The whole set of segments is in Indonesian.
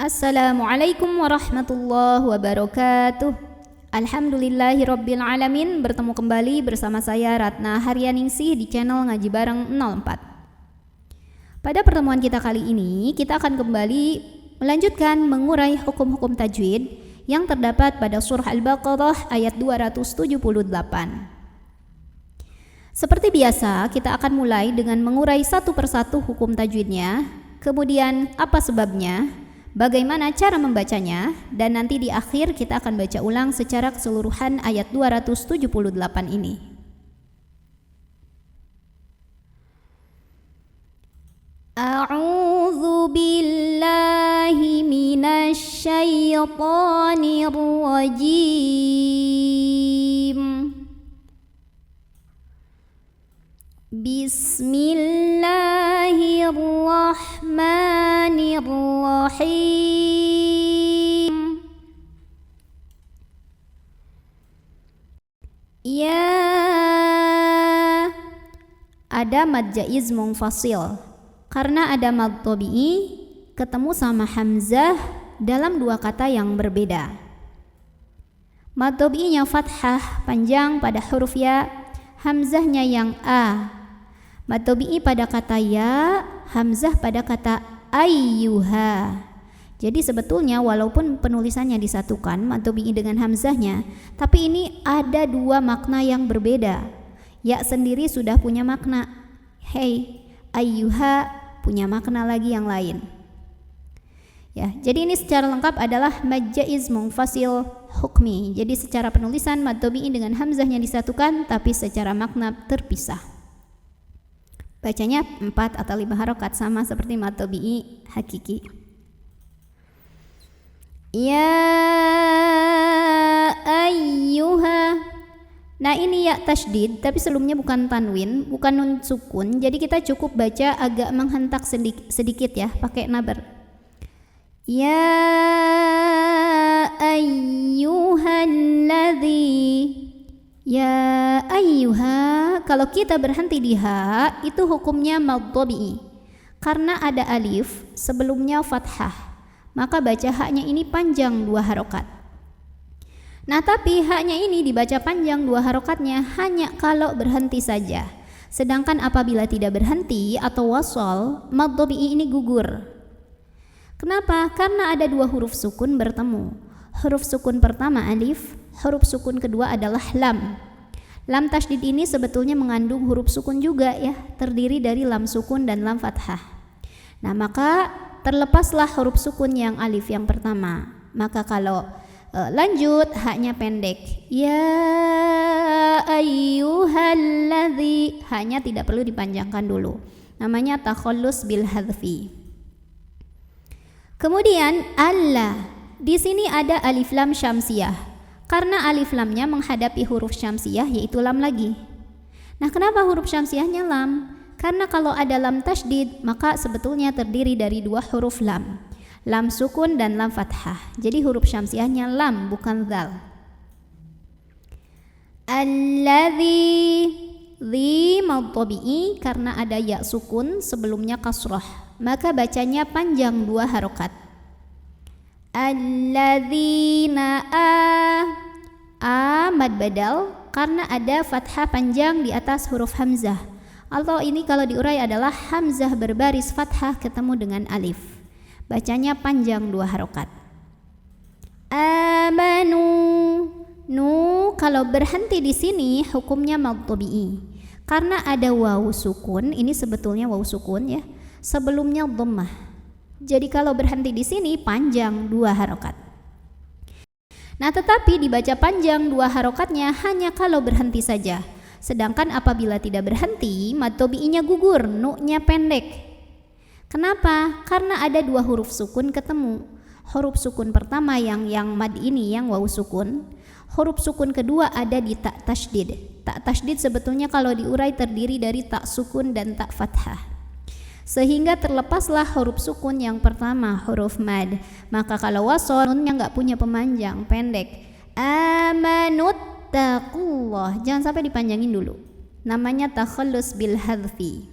Assalamualaikum warahmatullahi wabarakatuh. Alhamdulillahirabbil alamin. Bertemu kembali bersama saya Ratna Haryaningsih di channel Ngaji Bareng 04. Pada pertemuan kita kali ini, kita akan kembali melanjutkan mengurai hukum-hukum tajwid yang terdapat pada surah Al-Baqarah ayat 278. Seperti biasa, kita akan mulai dengan mengurai satu persatu hukum tajwidnya, kemudian apa sebabnya, bagaimana cara membacanya, dan nanti di akhir kita akan baca ulang secara keseluruhan ayat 278 ini. A'udzu billahi minasy syaithanir rajim. Bismillahirrahmanirrahim. Ya, ada mad jaiz munfasil karena ada mad tabi'i ketemu sama hamzah dalam dua kata yang berbeda. Mad tabi'inya fathah panjang pada huruf ya, hamzahnya yang a. Mad tabi'i pada kata ya, hamzah pada kata ayyuha. Jadi sebetulnya walaupun penulisannya disatukan mad tabi'i dengan hamzahnya, tapi ini ada dua makna yang berbeda. Ya sendiri sudah punya makna, hey, ayyuha punya makna lagi yang lain. Ya, jadi ini secara lengkap adalah mad jaiz munfasil hukmi. Jadi secara penulisan mad tabi'i dengan hamzahnya disatukan, tapi secara makna terpisah. Bacanya 4 atau 5 harokat sama seperti mad tabi'i hakiki. Ya ayyuha. Nah ini ya tasydid, tapi sebelumnya bukan tanwin, bukan nun sukun. Jadi kita cukup baca agak menghentak sedikit ya, pakai nabar. Ya ayyuhalladzi. Ya ayyuha, kalau kita berhenti di ha, itu hukumnya mad tabi'i. Karena ada alif, sebelumnya fathah, maka baca haknya ini panjang 2 harokat. Nah tapi haknya ini dibaca panjang 2 harokatnya hanya kalau berhenti saja. Sedangkan apabila tidak berhenti atau wasol, mad tabi'i ini gugur. Kenapa? Karena ada 2 huruf sukun bertemu. Huruf sukun pertama alif, huruf sukun kedua adalah lam. Lam tasydid ini sebetulnya mengandung huruf sukun juga ya, terdiri dari lam sukun dan lam fathah. Nah maka terlepaslah huruf sukun yang alif yang pertama. Maka kalau lanjut haknya pendek. Ya ayyuhalladzi, haknya tidak perlu dipanjangkan dulu. Namanya takhallus bil hadzfi. Kemudian Allah. Di sini ada alif lam syamsiyah. Karena alif lamnya menghadapi huruf syamsiyah yaitu lam lagi. Nah, kenapa huruf syamsiyahnya lam? Karena kalau ada lam tasydid, maka sebetulnya terdiri dari 2 huruf lam. Lam sukun dan lam fathah. Jadi huruf syamsiyahnya lam bukan dzal. Alladzi, dzi mad tabi'i karena ada ya sukun sebelumnya kasrah. Maka bacanya panjang 2 harokat. Alladzina a mad badal karena ada fathah panjang di atas huruf hamzah. Atau ini kalau diurai adalah hamzah berbaris fathah ketemu dengan alif. Bacanya panjang 2 harokat. Amanu, nu kalau berhenti di sini hukumnya mad tabi'i. Karena ada wawu sukun, ini sebetulnya wawu sukun ya. Sebelumnya dhammah. Jadi kalau berhenti di sini panjang 2 harokat. Nah tetapi dibaca panjang 2 harokatnya hanya kalau berhenti saja. Sedangkan apabila tidak berhenti, mad tabi'inya gugur, nu-nya pendek. Kenapa? Karena ada 2 huruf sukun ketemu. Huruf sukun pertama yang mad ini yang wawu sukun. Huruf sukun kedua ada di tak tasydid. Tak tasydid sebetulnya kalau diurai terdiri dari tak sukun dan tak fathah. Sehingga terlepaslah huruf sukun yang pertama, huruf mad. Maka kalau wasol, nunnya nggak punya pemanjang, pendek. Amanut taqullah, jangan sampai dipanjangin dulu. Namanya takhallus bil hadzfi.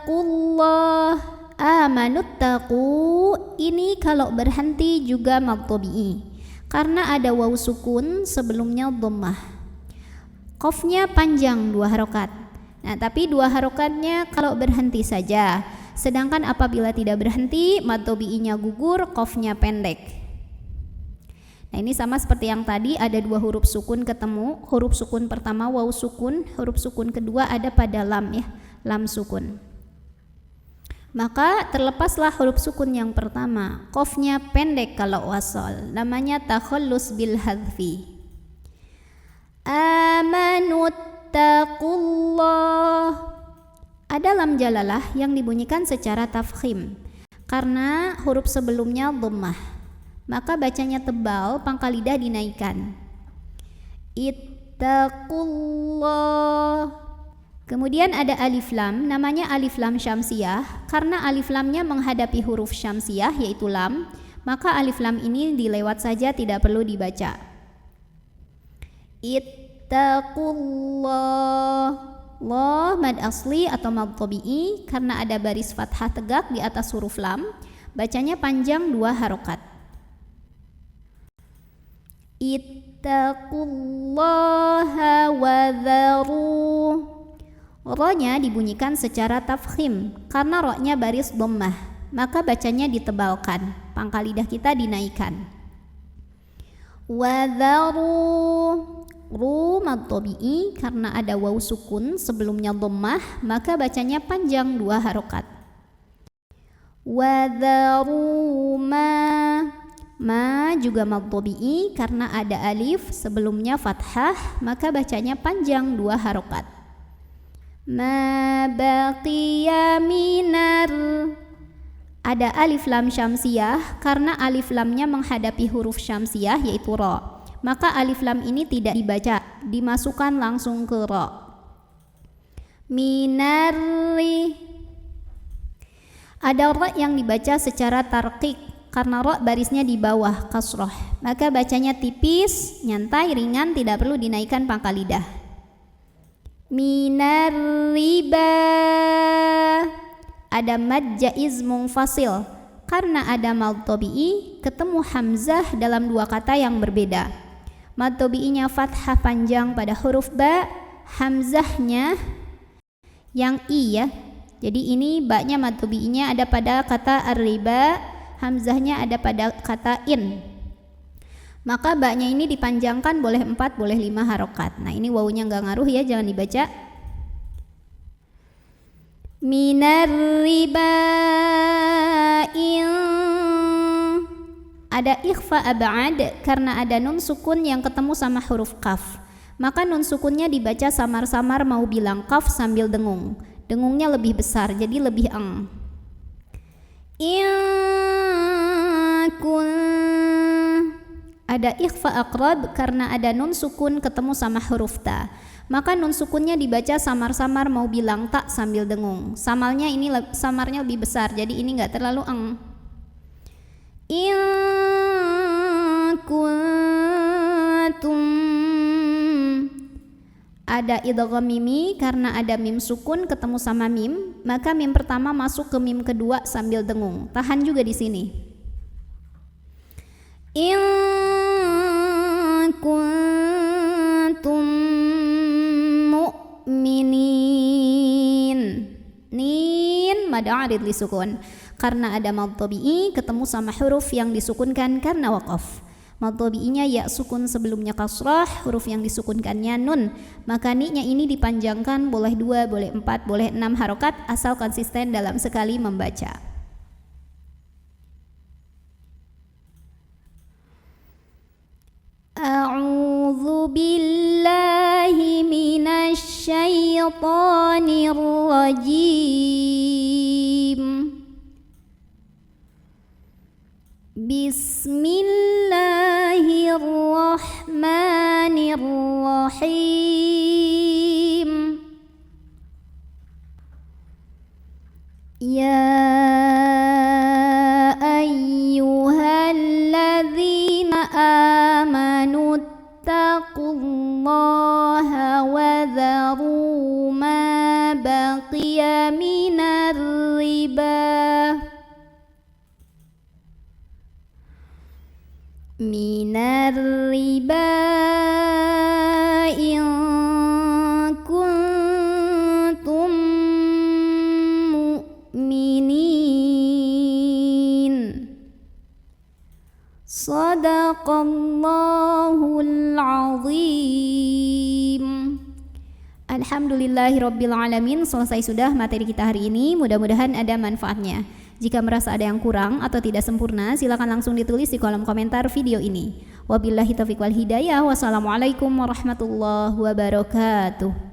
taqullah. Amanuttaqu ini kalau berhenti juga mad tabi'i karena ada waw sukun sebelumnya dhammah. Qafnya panjang 2 harokat. Nah, tapi 2 harokatnya kalau berhenti saja. Sedangkan apabila tidak berhenti, mad tabi'inya gugur, qafnya pendek. Nah, ini sama seperti yang tadi, ada 2 huruf sukun ketemu. Huruf sukun pertama waw sukun, huruf sukun kedua ada pada lam ya, lam sukun. Maka terlepaslah huruf sukun yang pertama. Qafnya pendek kalau wasal, namanya takhallus bil hadfi. Amanuttaqullah. Ada lam jalalah yang dibunyikan secara tafkhim karena huruf sebelumnya dhammah. Maka bacanya tebal, pangkal lidah dinaikkan. Ittaqullah. Kemudian ada alif lam, namanya alif lam syamsiyah karena alif lamnya menghadapi huruf syamsiyah yaitu lam, maka alif lam ini dilewat saja, tidak perlu dibaca. Ittaqullah. Allah mad asli atau mad tabi'i karena ada baris fathah tegak di atas huruf lam, bacanya panjang 2 harokat. Ittaqullaha wa dharu. Ro-nya dibunyikan secara tafkhim karena ro-nya baris dhammah, maka bacanya ditebalkan, pangkal lidah kita dinaikkan. Wa dharu. Ru mad tabi'i karena ada waw sukun sebelumnya dhammah, maka bacanya panjang 2 harokat. Wa dharu ma juga mad tabi'i karena ada alif sebelumnya fathah, maka bacanya panjang 2 harokat. Ma baqiya minar. Ada alif lam syamsiyah karena alif lamnya menghadapi huruf syamsiyah yaitu ra, maka alif lam ini tidak dibaca, dimasukkan langsung ke ra. Minarri. Ada ra yang dibaca secara tarqiq karena ra barisnya di bawah kasroh, maka bacanya tipis, nyantai, ringan, tidak perlu dinaikkan pangkal lidah. Minarriba. Ada mad jaiz munfasil karena ada mad tabi'i ketemu hamzah dalam 2 kata yang berbeda. Mad tabi'inya fathah panjang pada huruf ba, hamzahnya yang i ya. Jadi ini ba-nya mad tabi'inya ada pada kata ar-riba, hamzahnya ada pada kata in. Maka ba-nya ini dipanjangkan, boleh 4, boleh 5 harokat. Nah, ini wawunya nggak ngaruh ya, jangan dibaca. Minar riba'in. Ada ikhfa ab'ad karena ada nun sukun yang ketemu sama huruf kaf. Maka nun sukunnya dibaca samar-samar mau bilang kaf sambil dengung. Dengungnya lebih besar, jadi lebih eng. Ada ikhfa aqrab karena ada nun sukun ketemu sama huruf ta. Maka nun sukunnya dibaca samar-samar mau bilang tak sambil dengung. Samarnya lebih besar, jadi ini nggak terlalu eng. In kuntum. Ada idgham mimi karena ada mim sukun ketemu sama mim, maka mim pertama masuk ke mim kedua sambil dengung. Tahan juga di sini. In kuntum mu'minin. Nin mad arid li sukun karena ada mad tabi'i ketemu sama huruf yang disukunkan karena waqaf. Mad tabi'inya ya sukun sebelumnya kasrah, huruf yang disukunkannya nun. Maka ni-nya ini dipanjangkan, boleh 2, boleh 4, boleh 6 harokat asal konsisten dalam sekali membaca. A'udzu billahi minasy syaithanir rajim. Bismillahirrahmanirrahim. Ya ayyuhalladzina amanu taqullaha wa dharu ma baqiya min minar riba. Minar riba in kuntum mu'minin. Sadaqallahul azim. Alhamdulillahirabbil alamin. Selesai sudah materi kita hari ini. Mudah-mudahan ada manfaatnya. Jika merasa ada yang kurang atau tidak sempurna, silakan langsung ditulis di kolom komentar video ini. Wabillahi taufiq wal hidayah. Wassalamualaikum warahmatullahi wabarakatuh.